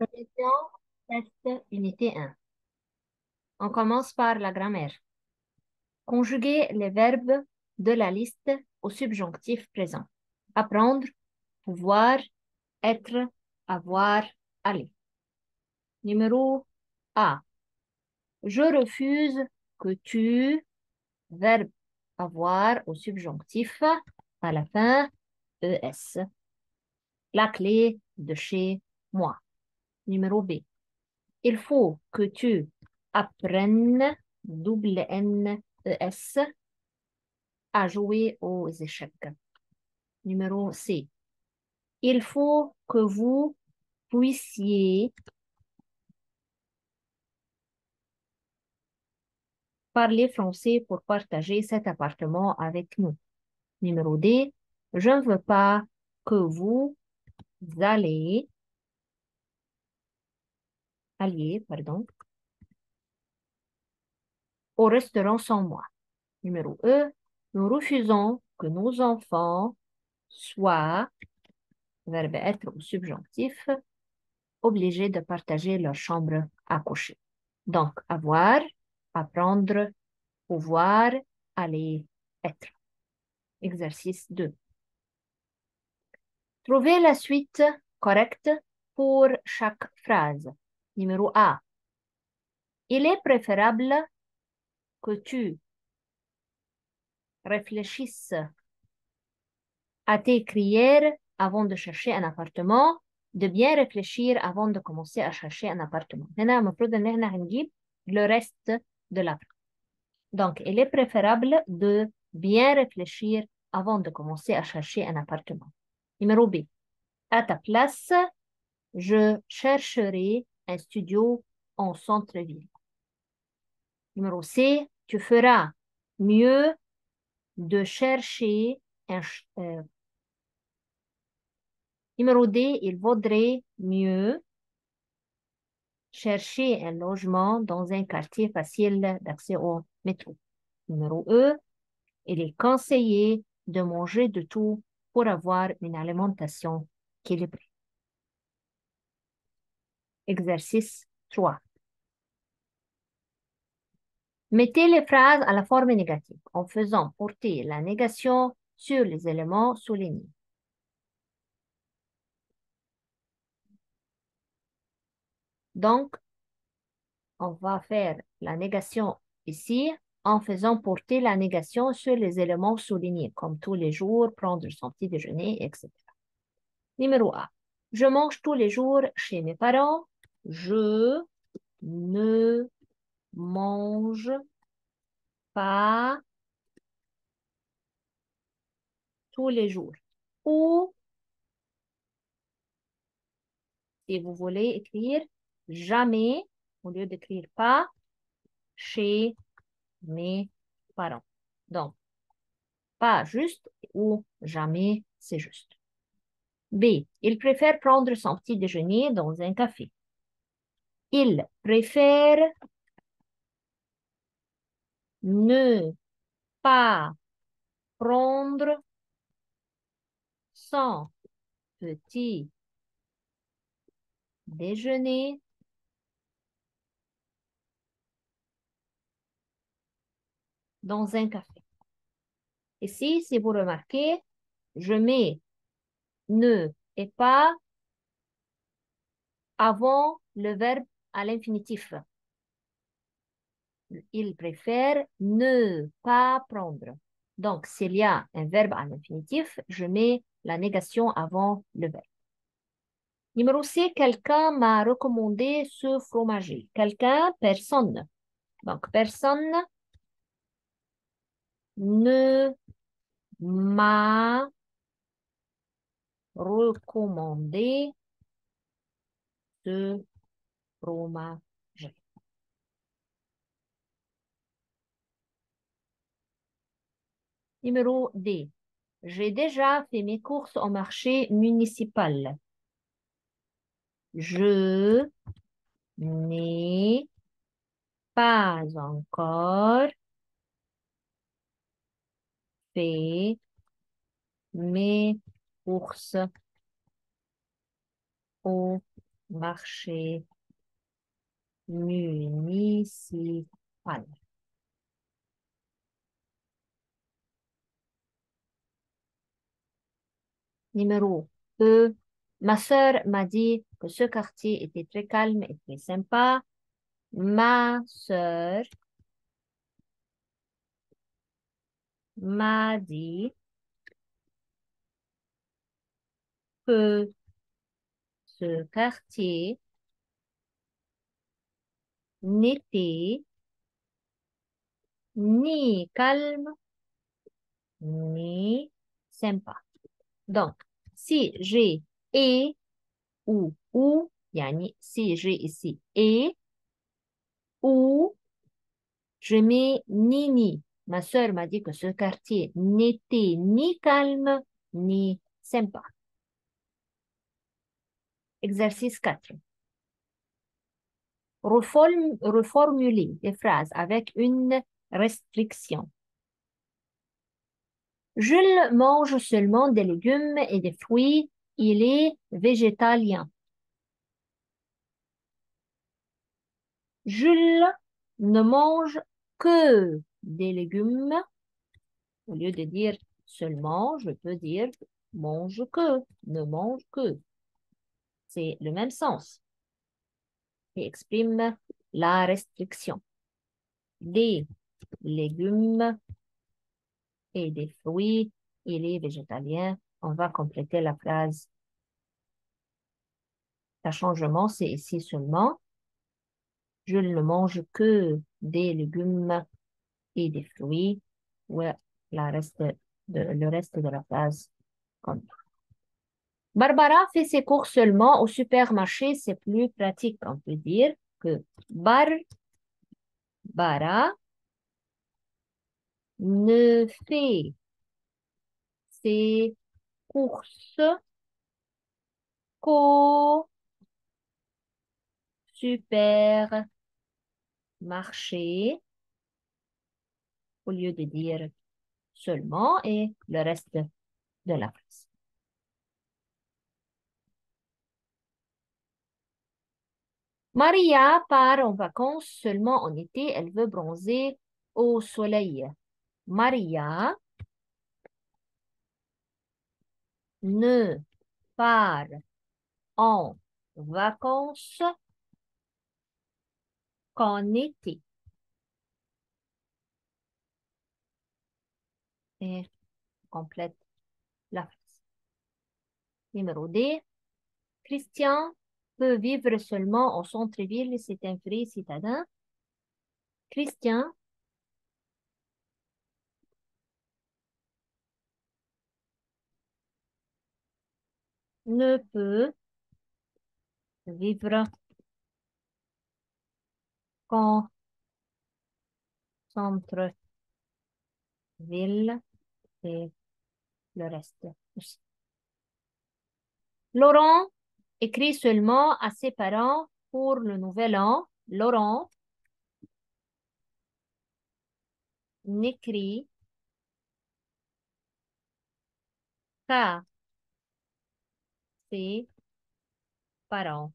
Révision, test, unité 1. On commence par la grammaire. Conjuguer les verbes de la liste au subjonctif présent. Apprendre, pouvoir, être, avoir, aller. Numéro A. Je refuse que tu, verbe avoir au subjonctif, à la fin, ES. La clé de chez moi. Numéro B. Il faut que tu apprennes, double N, E, S, à jouer aux échecs. Numéro C. Il faut que vous puissiez parler français pour partager cet appartement avec nous. Numéro D. Je ne veux pas que vous allez, alliez, pardon, au restaurant sans moi. Numéro E. Nous refusons que nos enfants soient, verbe être au subjonctif, obligés de partager leur chambre à coucher. Donc, avoir, apprendre, pouvoir, aller, être. Exercice 2. Trouvez la suite correcte pour chaque phrase. Numéro A. Il est préférable que tu réfléchisses à t'écrire avant de chercher un appartement, de bien réfléchir avant de commencer à chercher un appartement. هنا المفروض ان احنا هنجيب le reste de la phrase. Donc, il est préférable de bien réfléchir avant de commencer à chercher un appartement. Numéro B. À ta place, je chercherai un studio en centre-ville. Numéro C. Tu feras mieux de chercher un... Numéro D. Il vaudrait mieux chercher un logement dans un quartier facile d'accès au métro. Numéro E. Il est conseillé de manger de tout pour avoir une alimentation équilibrée. Exercice 3. Mettez les phrases à la forme négative en faisant porter la négation sur les éléments soulignés. Donc, on va faire la négation ici en faisant porter la négation sur les éléments soulignés, comme tous les jours, prendre son petit déjeuner, etc. Numéro A. Je mange tous les jours chez mes parents. Je ne mange pas tous les jours. Ou, si vous voulez écrire jamais, au lieu d'écrire pas, chez mes parents. Donc, pas juste ou jamais, c'est juste. B. Il préfère prendre son petit déjeuner dans un café. Il préfère ne pas prendre son petit déjeuner dans un café. Ici, si vous remarquez, je mets ne et pas avant le verbe à l'infinitif. Il préfère ne pas prendre. Donc, s'il y a un verbe à l'infinitif, je mets la négation avant le verbe. Numéro C, quelqu'un m'a recommandé ce fromager. Quelqu'un, personne. Donc, personne ne m'a recommandé ce fromager. Numéro D. J'ai déjà fait mes courses au marché municipal. Je n'ai pas encore fait mes courses au Marché municipal. Numéro 2. Ma sœur m'a dit que ce quartier était très calme et très sympa. Ma sœur m'a dit que ce quartier n'était ni calme ni sympa. Donc, si j'ai et ou, yani si j'ai ici et ou, je mets ni. Ma sœur m'a dit que ce quartier n'était ni calme ni sympa. Exercice 4. Reformuler des phrases avec une restriction. Jules mange seulement des légumes et des fruits. Il est végétalien. Jules ne mange que des légumes. Au lieu de dire seulement, je peux dire mange que, ne mange que. C'est le même sens et exprime la restriction. Des légumes et des fruits, il est végétalien. On va compléter la phrase. Le changement, c'est ici seulement. Je ne mange que des légumes et des fruits. Ouais, le reste de la phrase compte. Barbara fait ses courses seulement au supermarché, c'est plus pratique. On peut dire que Barbara ne fait ses courses qu'au supermarché au lieu de dire seulement et le reste de la phrase. Maria part en vacances seulement en été. Elle veut bronzer au soleil. Maria ne part en vacances qu'en été. Et complète la phrase. Numéro D. Christian peut vivre seulement au centre-ville. C'est un vrai citadin. Christian ne peut vivre qu'en centre-ville et le reste aussi. Laurent écrit seulement à ses parents pour le nouvel an. Laurent n'écrit qu'à ses parents.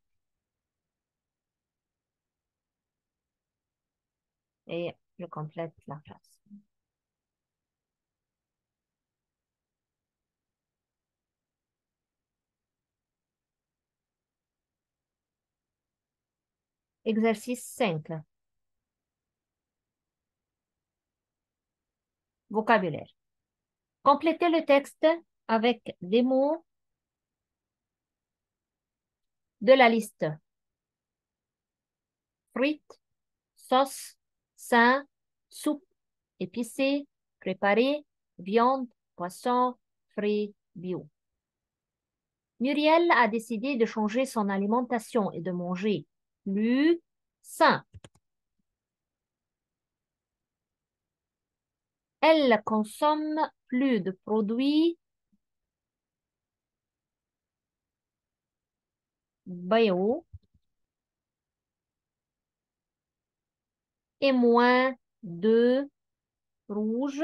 Et je complète la phrase. Exercice 5. Vocabulaire. Complétez le texte avec des mots de la liste. Frites, sauce, sain, soupe, épicé, préparé, viande, poisson, frais, bio. Muriel a décidé de changer son alimentation et de manger plus sain. Elle consomme plus de produits bio et moins de rouge,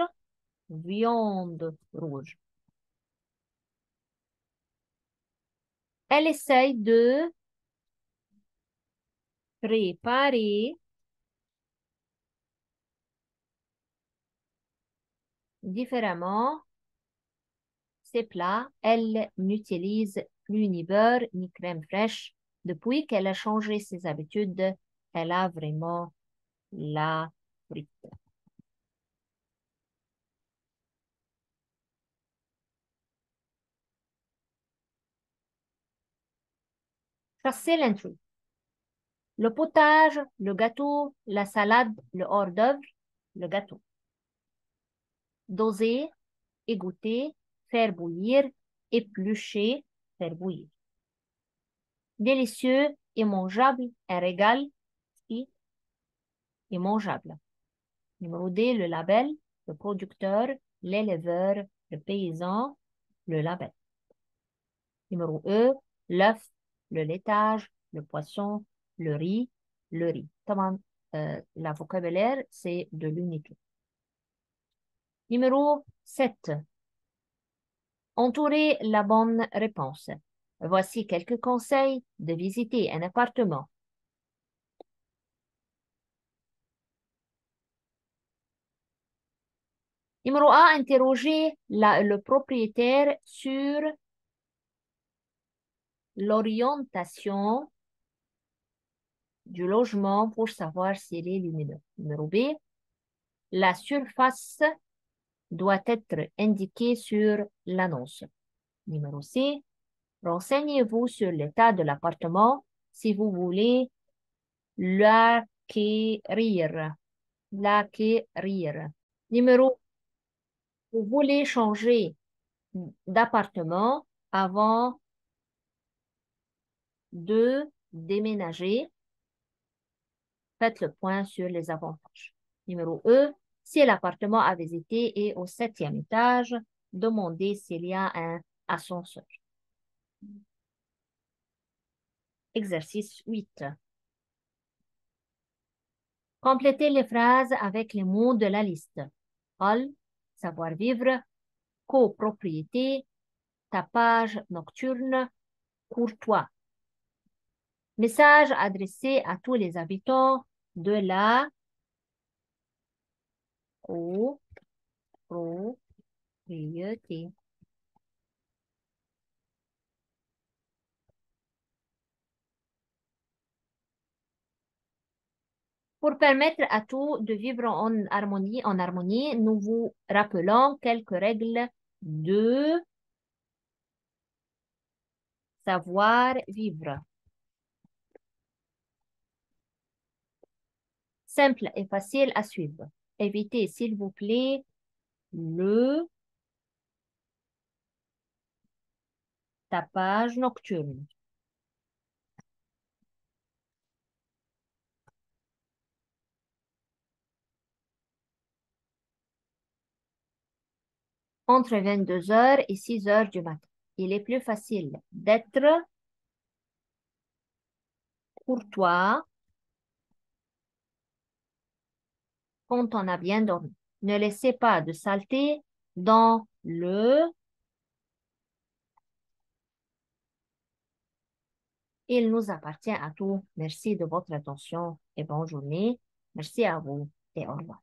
viande rouge. Elle essaye de Préparer différemment ces plats. Elle n'utilise plus ni beurre ni crème fraîche. Depuis qu'elle a changé ses habitudes, elle a vraiment la frite. Chasser l'intrus. Le potage, le gâteau, la salade, le hors-d'œuvre, le gâteau. Doser, égoutter, faire bouillir, éplucher, faire bouillir. Délicieux et mangeable, un régal et mangeable. Numéro D, le label, le producteur, l'éleveur, le paysan, le label. Numéro E, l'œuf, le laitage, le poisson, le riz, le riz. طبعا la vocabulaire, c'est de l'unité. Numéro 7. Entourer la bonne réponse. Voici quelques conseils de visiter un appartement. Numéro A, interroger le propriétaire sur l'orientation du logement pour savoir s'il est lumineux. Numéro B, la surface doit être indiquée sur l'annonce. Numéro C, renseignez-vous sur l'état de l'appartement si vous voulez l'acquérir. L'acquérir. Numéro, vous voulez changer d'appartement avant de déménager. Faites le point sur les avantages. Numéro E, si l'appartement à visiter est au 7e étage, demandez s'il y a un ascenseur. Exercice 8. Complétez les phrases avec les mots de la liste. Hall, savoir-vivre, copropriété, tapage nocturne, courtois. Message adressé à tous les habitants de la copropriété. Pour permettre à tout de vivre en harmonie, nous vous rappelons quelques règles de savoir-vivre. Simple et facile à suivre. Évitez, s'il vous plaît, le tapage nocturne. Entre 22 heures et 6 heures du matin. Il est plus facile d'être courtois quand on a bien dormi. Ne laissez pas de saleté dans le... Il nous appartient à tous. Merci de votre attention et bonne journée. Merci à vous et au revoir.